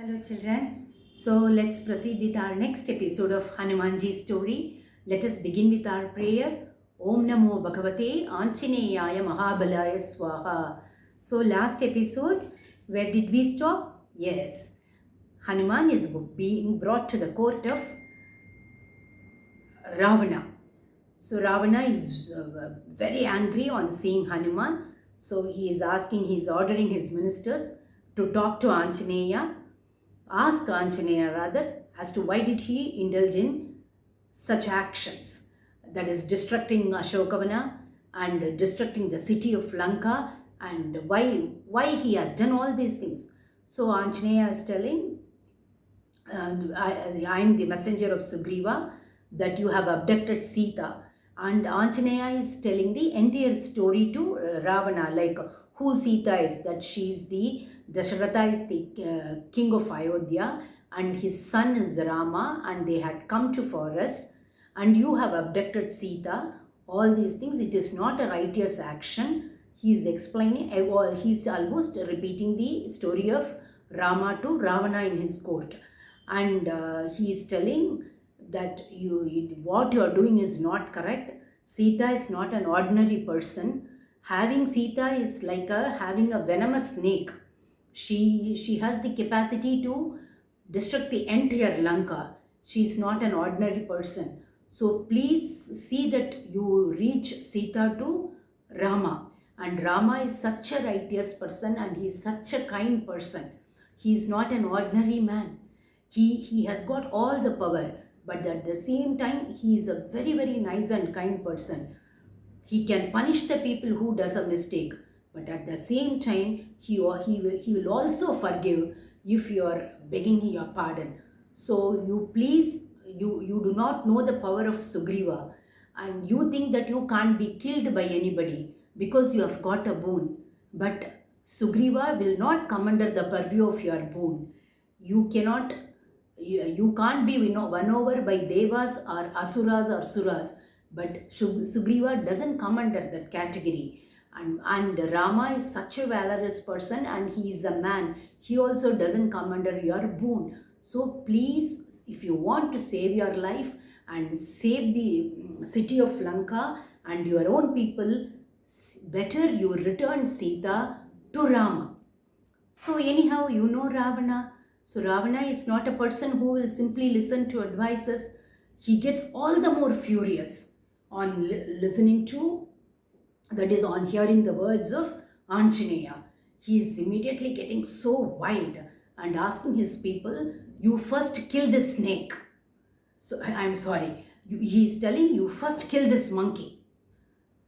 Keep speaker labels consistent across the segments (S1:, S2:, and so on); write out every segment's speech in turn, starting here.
S1: Hello children. So let's proceed with our next episode of Hanumanji's story. Let us begin with our prayer. Om Namo Bhagavate Anjaneyaya Mahabalaya Swaha. So last episode, where did we stop? Yes, Hanuman is being brought to the court of Ravana. So Ravana is very angry on seeing Hanuman. So he is ordering his ministers to talk to Anjaneya, ask Anjaneya rather, as to why did he indulge in such actions, that is destructing Ashokavana and destructing the city of Lanka, and why he has done all these things. So Anjaneya is telling, I am the messenger of Sugriva, that you have abducted Sita. And Anjaneya is telling the entire story to Ravana, like who Sita is, that she is Dasharatha is the king of Ayodhya, and his son is Rama, and they had come to forest, and you have abducted Sita. All these things, it is not a righteous action. He is explaining, he is almost repeating the story of Rama to Ravana in his court. And he is telling that what you are doing is not correct. Sita is not an ordinary person. Having Sita is like having a venomous snake. She has the capacity to destruct the entire Lanka. She is not an ordinary person. So please see that you reach Sita to Rama. And Rama is such a righteous person, and he is such a kind person. He is not an ordinary man. He has got all the power, but at the same time, he is a very, very nice and kind person. He can punish the people who does a mistake, but at the same time, he will also forgive if you are begging your pardon. So you please, you do not know the power of Sugriva, and you think that you can't be killed by anybody because you have got a boon. But Sugriva will not come under the purview of your boon. You can't be won over by devas or asuras or suras, but Sugriva doesn't come under that category. And Rama is such a valorous person, and he is a man. He also doesn't come under your boon. So please, if you want to save your life and save the city of Lanka and your own people, better you return Sita to Rama. So anyhow, you know Ravana. So Ravana is not a person who will simply listen to advices. He gets all the more furious on listening to, that is, on hearing the words of Anjaneya. He is immediately getting so wild and asking his people, you first kill this snake. So I'm sorry, he is telling you first kill this monkey.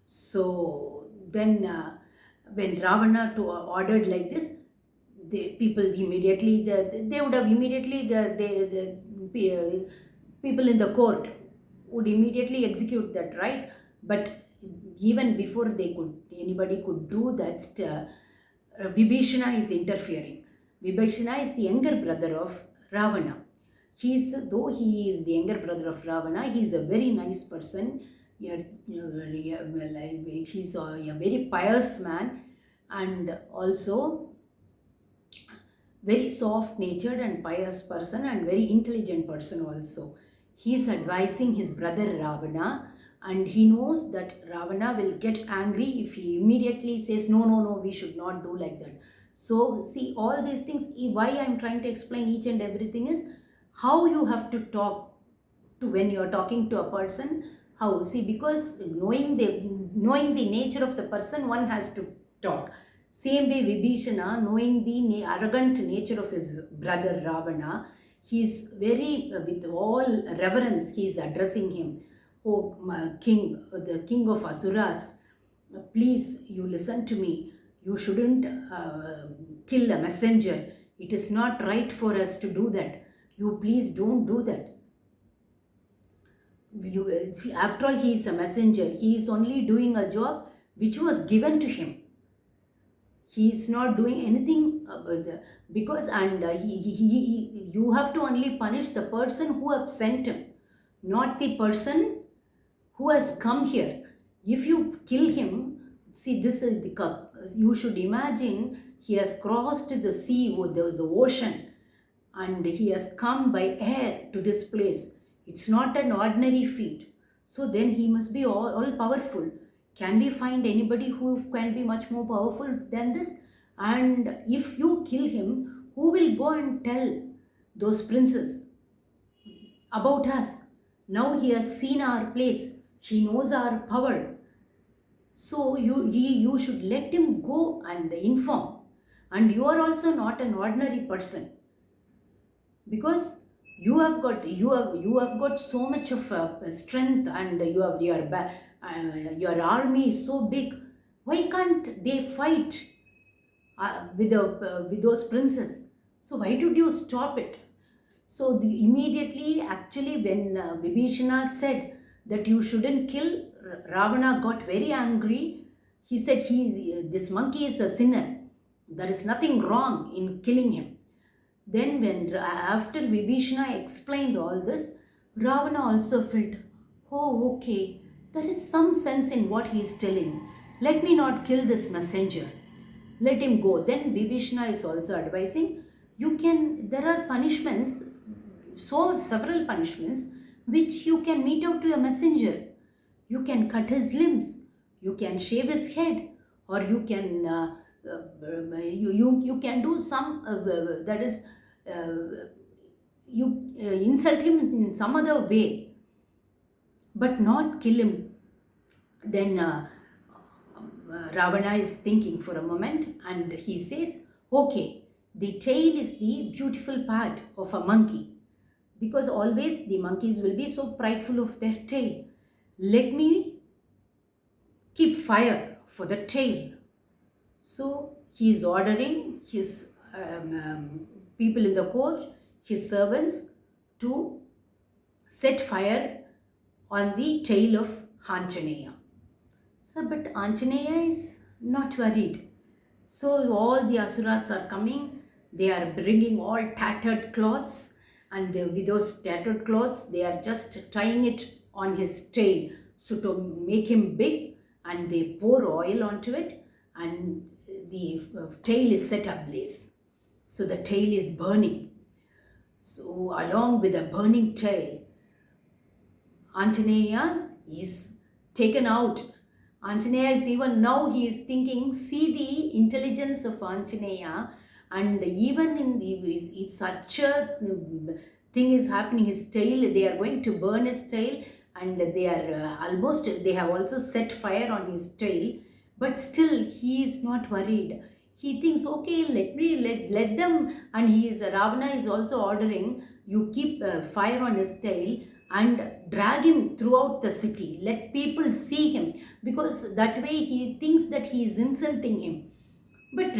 S1: So then when Ravana ordered like this, the people immediately, they would have immediately, the people in the court would immediately execute that, right? But even before anybody could do that, Vibhishana is interfering. Vibhishana is the younger brother of Ravana. Though he is the younger brother of Ravana, he is a very nice person. He's a very pious man, and also very soft-natured and pious person, and very intelligent person also. He is advising his brother Ravana, and he knows that Ravana will get angry if he immediately says, no, we should not do like that. So see, all these things, why I am trying to explain each and everything is how you have to talk to when you are talking to a person. How? See, because knowing the nature of the person, one has to talk. Same way Vibhishana, knowing the arrogant nature of his brother Ravana, he is very, with all reverence, he is addressing him. Oh, king, the king of Asuras, please, you listen to me. You shouldn't kill a messenger. It is not right for us to do that. You please don't do that. See, after all, he is a messenger. He is only doing a job which was given to him. He is not doing anything because, and you have to only punish the person who have sent him, not the person who has come here. If you kill him, see, this is you should imagine he has crossed the sea or the ocean and he has come by air to this place. It's not an ordinary feat. So then he must be all powerful. Can we find anybody who can be much more powerful than this? And if you kill him, who will go and tell those princes about us? Now he has seen our place, he knows our power. So you should let him go and inform. And you are also not an ordinary person, because you have got so much of strength, and your army is so big. Why can't they fight with those princes? So why did you stop it? So immediately, actually, when Vibhishana said that you shouldn't kill, Ravana got very angry. He said, this monkey is a sinner. There is nothing wrong in killing him. Then, after Vibhishana explained all this, Ravana also felt, oh, okay, there is some sense in what he is telling. Let me not kill this messenger. Let him go. Then Vibhishana is also advising, there are punishments, several punishments, which you can mete out to a messenger. You can cut his limbs, you can shave his head, or you can you can do some that is you insult him in some other way, but not kill him. Then Ravana is thinking for a moment, and he says, okay, the tail is the beautiful part of a monkey, because always the monkeys will be so prideful of their tail. Let me keep fire for the tail. So he is ordering his people in the court, his servants, to set fire on the tail of Anjaneya. So, but Anjaneya is not worried. So all the asuras are coming, they are bringing all tattered cloths, and with those tattered cloths, they are just tying it on his tail, so to make him big, and they pour oil onto it, and the tail is set ablaze. So the tail is burning. So along with the burning tail, Anjaneya is taken out. Anjaneya is even now, he is thinking, see the intelligence of Anjaneya, and even in the such a thing is happening, his tail, they are going to burn his tail, and they are they have also set fire on his tail, but still he is not worried. He thinks, okay, let them, and Ravana is also ordering, you keep fire on his tail and drag him throughout the city. Let people see him, because that way he thinks that he is insulting him. But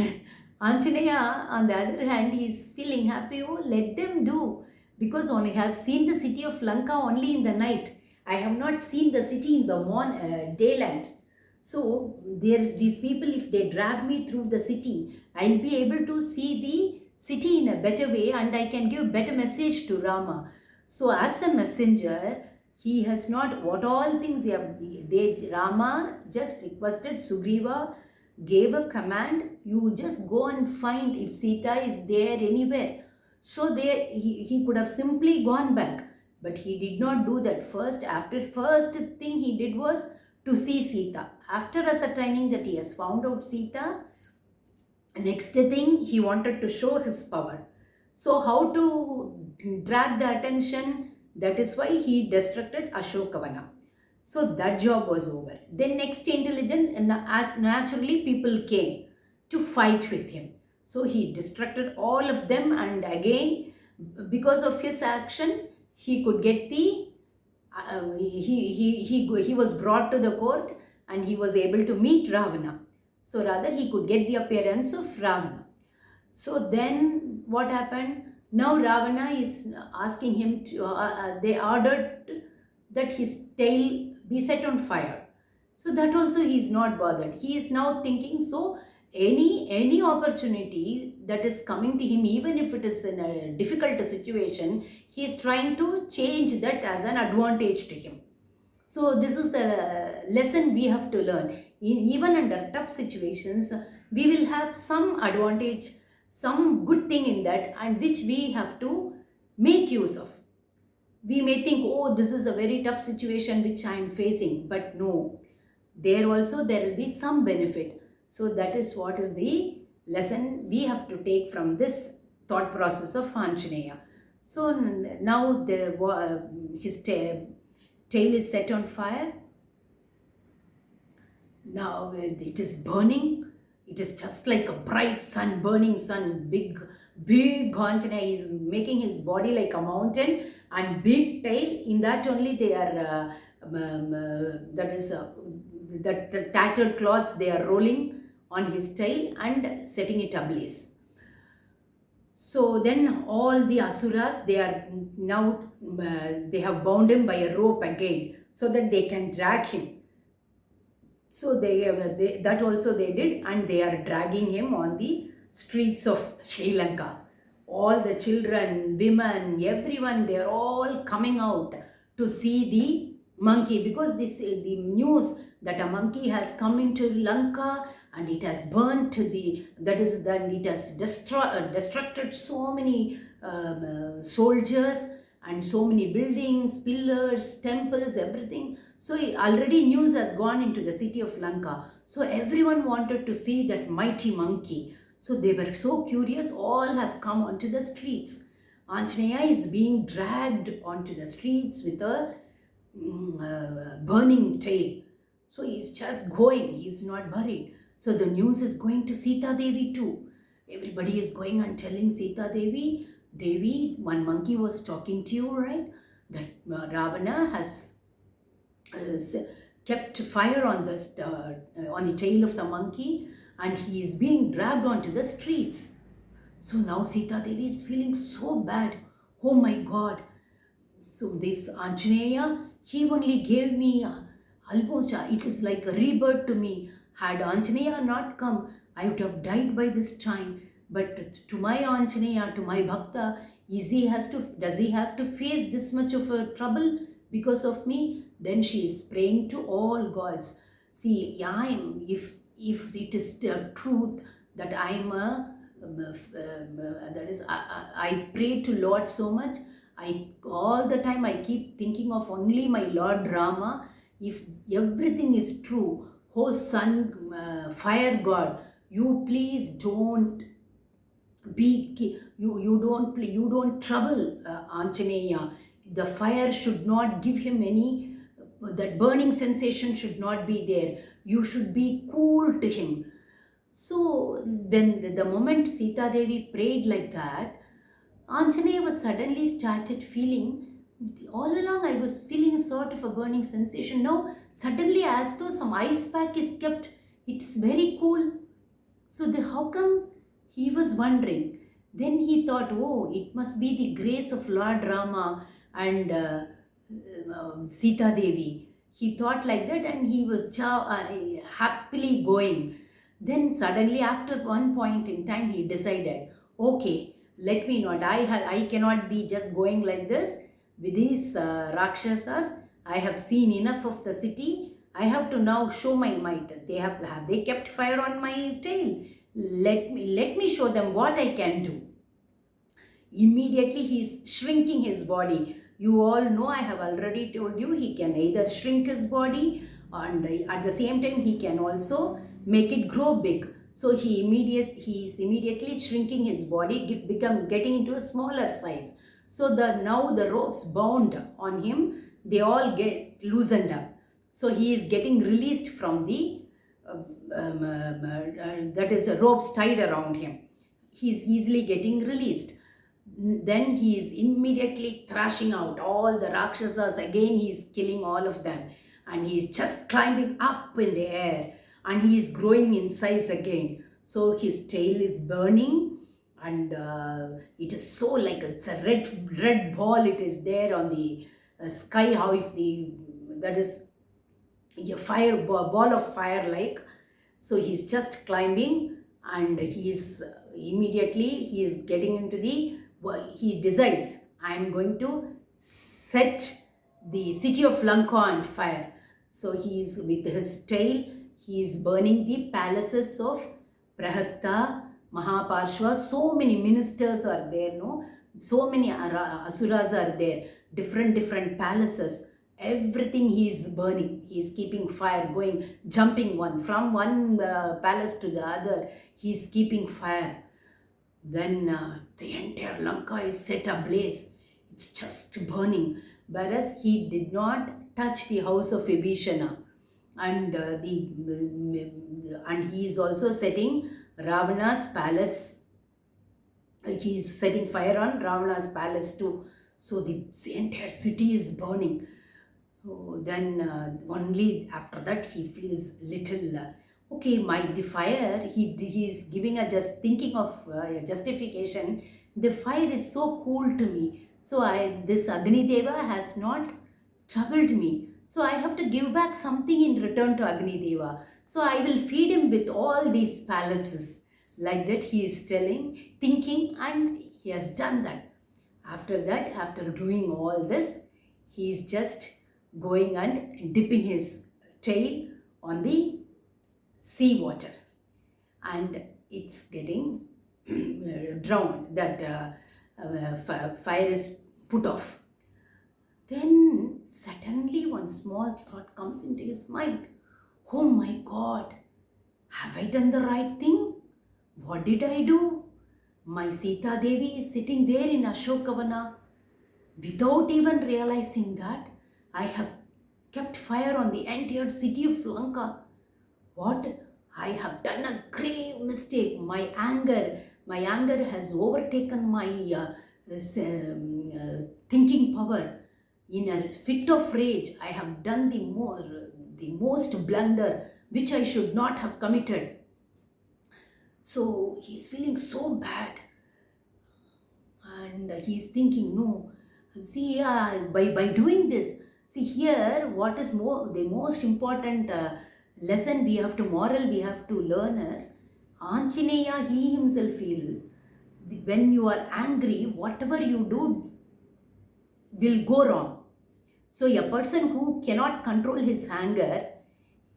S1: Anjaneya, on the other hand, he is feeling happy. Oh, let them do, because I have seen the city of Lanka only in the night. I have not seen the city in the daylight. So these people, if they drag me through the city, I'll be able to see the city in a better way, and I can give better message to Rama. So as a messenger, he has not, what all things Rama just requested Sugriva, gave a command, you just go and find if Sita is there anywhere. So he could have simply gone back, but he did not do that. First thing he did was to see Sita. After ascertaining that he has found out Sita, next thing he wanted to show his power. So how to drag the attention? That is why he destructed Ashokavana. So that job was over. Then next intelligent, naturally people came to fight with him. So he destructed all of them, and again, because of his action, he could get he was brought to the court, and he was able to meet Ravana. So rather he could get the appearance of Ravana. So then what happened? Now Ravana is asking him to, they ordered that his tail be set on fire. So that also he is not bothered. He is now thinking, so any opportunity that is coming to him, even if it is in a difficult situation, he is trying to change that as an advantage to him. So this is the lesson we have to learn. Even under tough situations, we will have some advantage some good thing in that, and which we have to make use of. We may think, oh, this is a very tough situation which I am facing, but no, there also there will be some benefit. So that is what is the lesson we have to take from this thought process of Anjaneya. So now his tail is set on fire. Now it is burning. It is just like a bright sun, burning sun, big Anjaneya is making his body like a mountain, and big tail. In that only they are, that is, the tattered cloths they are rolling on his tail and setting it ablaze. So then all the asuras, they are now, they have bound him by a rope again so that they can drag him. So that also they did, and they are dragging him on the streets of Sri Lanka. All the children, women, everyone, they are all coming out to see the monkey, because the news that a monkey has come into Lanka and it has burnt it has destructed so many soldiers and so many buildings, pillars, temples, everything. So already news has gone into the city of Lanka. So everyone wanted to see that mighty monkey. So they were so curious, all have come onto the streets. Anjaneya is being dragged onto the streets with a burning tail. So he's just going, he's not buried. So the news is going to Sita Devi too. Everybody is going and telling Sita Devi, Devi, one monkey was talking to you, right? That Ravana has kept fire on the tail of the monkey, and he is being dragged onto the streets. So now Sita Devi is feeling so bad. Oh my God. So this Anjaneya, he only gave me almost, it is like a rebirth to me. Had Anjaneya not come, I would have died by this time. But to my Anjaneya, to my Bhakta, does he have to face this much of a trouble because of me? Then she is praying to all gods. See, if it is the truth that I am I pray to Lord so much. All the time I keep thinking of only my Lord Rama. If everything is true, oh sun, fire god, you please don't you don't trouble Anjaneya. The fire should not give him any, that burning sensation should not be there. You should be cool to him. So then the moment Sita Devi prayed like that, Anjaneya was suddenly started feeling, all along I was feeling sort of a burning sensation. Now suddenly, as though some ice pack is kept, it's very cool. So how come? He was wondering. Then he thought, oh, it must be the grace of Lord Rama and Sita Devi. He thought like that, and he was happily going. Then suddenly, after one point in time, he decided, okay, let me not. I cannot be just going like this with these Rakshasas. I have seen enough of the city. I have to now show my might. Have they kept fire on my tail? Let me show them what I can do. Immediately he is shrinking his body. You all know, I have already told you, he can either shrink his body, and at the same time he can also make it grow big. So he is immediately shrinking his body, getting into a smaller size. So now the ropes bound on him, they all get loosened up. So he is getting released from the that is ropes tied around him. He is easily getting released. Then he is immediately thrashing out all the Rakshasas. Again he is killing all of them, and he is just climbing up in the air, and he is growing in size again. So his tail is burning, and it is so like it's a red ball. It is there on the sky. How if that is a ball of fire like. So he's just climbing, and he is getting into he decides, I am going to set the city of Lanka on fire. So he is with his tail, he is burning the palaces of Prahasta, Mahaparshva, so many ministers are there, no? So many asuras are there, different palaces. Everything he is burning. He is keeping fire going, jumping one from one palace to the other. He is keeping fire. Then the entire Lanka is set ablaze. It's just burning. Whereas he did not touch the house of Vibhishana, and and he is also setting Ravana's palace. He is setting fire on Ravana's palace too. So the entire city is burning. Oh, then only after that he feels little okay. The fire, he is giving a just thinking of a justification. The fire is so cool to me, so I this Agni Deva has not troubled me. So I have to give back something in return to Agni Deva. So I will feed him with all these palaces. Like that he is telling, thinking, and he has done that. After that, after doing all this, he is just going and dipping his tail on the sea water, and it's getting drowned. That fire is put off. Then suddenly one small thought comes into his mind. Oh my God, have I done the right thing? What did I do? My Sita Devi is sitting there in Ashokavana. Without even realizing that, I have kept fire on the entire city of Lanka. What? I have done a grave mistake. My anger has overtaken my thinking power. In a fit of rage, I have done the most blunder which I should not have committed. So he's feeling so bad, and he's thinking, no, see, by doing this, see here, what is the most important lesson we have to learn is, Anjaneya, he himself feel, when you are angry, whatever you do will go wrong. So a person who cannot control his anger,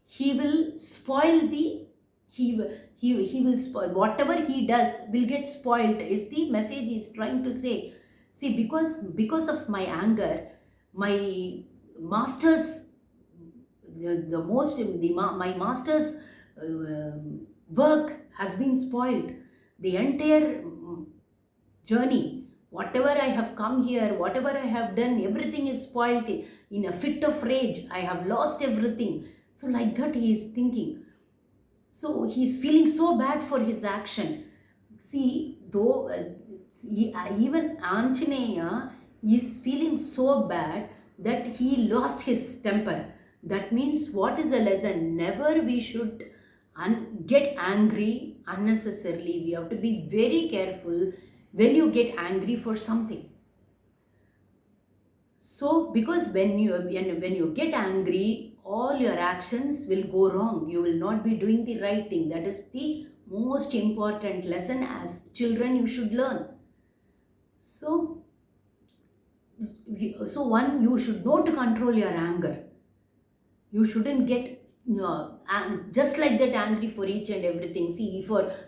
S1: he will spoil the, he will spoil, whatever he does will get spoiled, is the message he is trying to say. See, because of my anger, my master's, my master's work has been spoiled. The entire journey, whatever I have come here, whatever I have done, everything is spoiled. In a fit of rage, I have lost everything. So like that he is thinking. So he is feeling so bad for his action. See, though even Anjaneya is feeling so bad that he lost his temper. That means, what is the lesson? Never we should get angry unnecessarily. We have to be very careful when you get angry for something. So because when you get angry, all your actions will go wrong. You will not be doing the right thing. That is the most important lesson as children you should learn. So one, you should know to control your anger. You shouldn't get just like that angry for each and everything. See,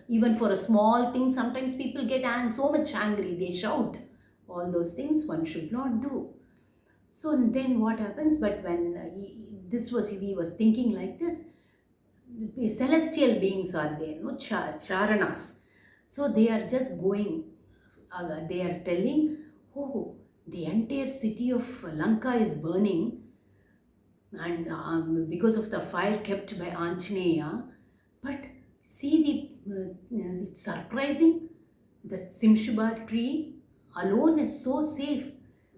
S1: even for a small thing, sometimes people get so much angry, they shout. All those things one should not do. So then what happens? But when he was thinking like this, the celestial beings are there, no charanas. So they are just going. They are telling, oh, the entire city of Lanka is burning, and because of the fire kept by Anjaneya. But see, it's surprising that Simshuba tree alone is so safe,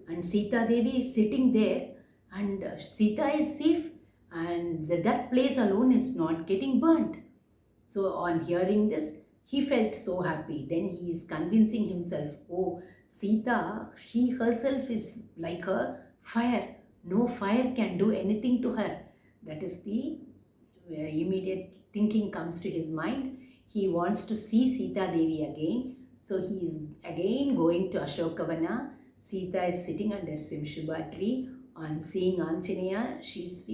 S1: and Sita Devi is sitting there, and Sita is safe, and that place alone is not getting burnt. So on hearing this, he felt so happy. Then he is convincing himself, oh, Sita, she herself is like a fire. No fire can do anything to her. That is the immediate thinking comes to his mind. He wants to see Sita Devi again. So he is again going to Ashokavana. Sita is sitting under Simshuba tree. On seeing Anjaneya, she is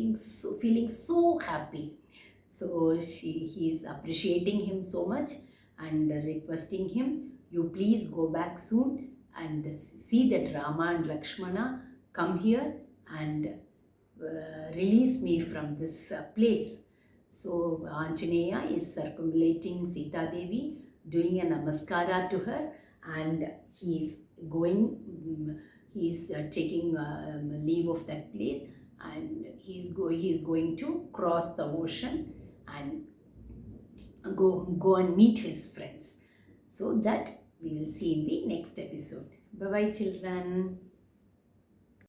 S1: feeling so happy. So he is appreciating him so much, and requesting him, you please go back soon and see that Rama and Lakshmana come here and release me from this place. So Anjaneya is circumambulating Sita Devi, doing a namaskara to her, and he is going, he is taking leave of that place, and he is going to cross the ocean and go and meet his friends. So that we will see in the next episode. Bye bye, children.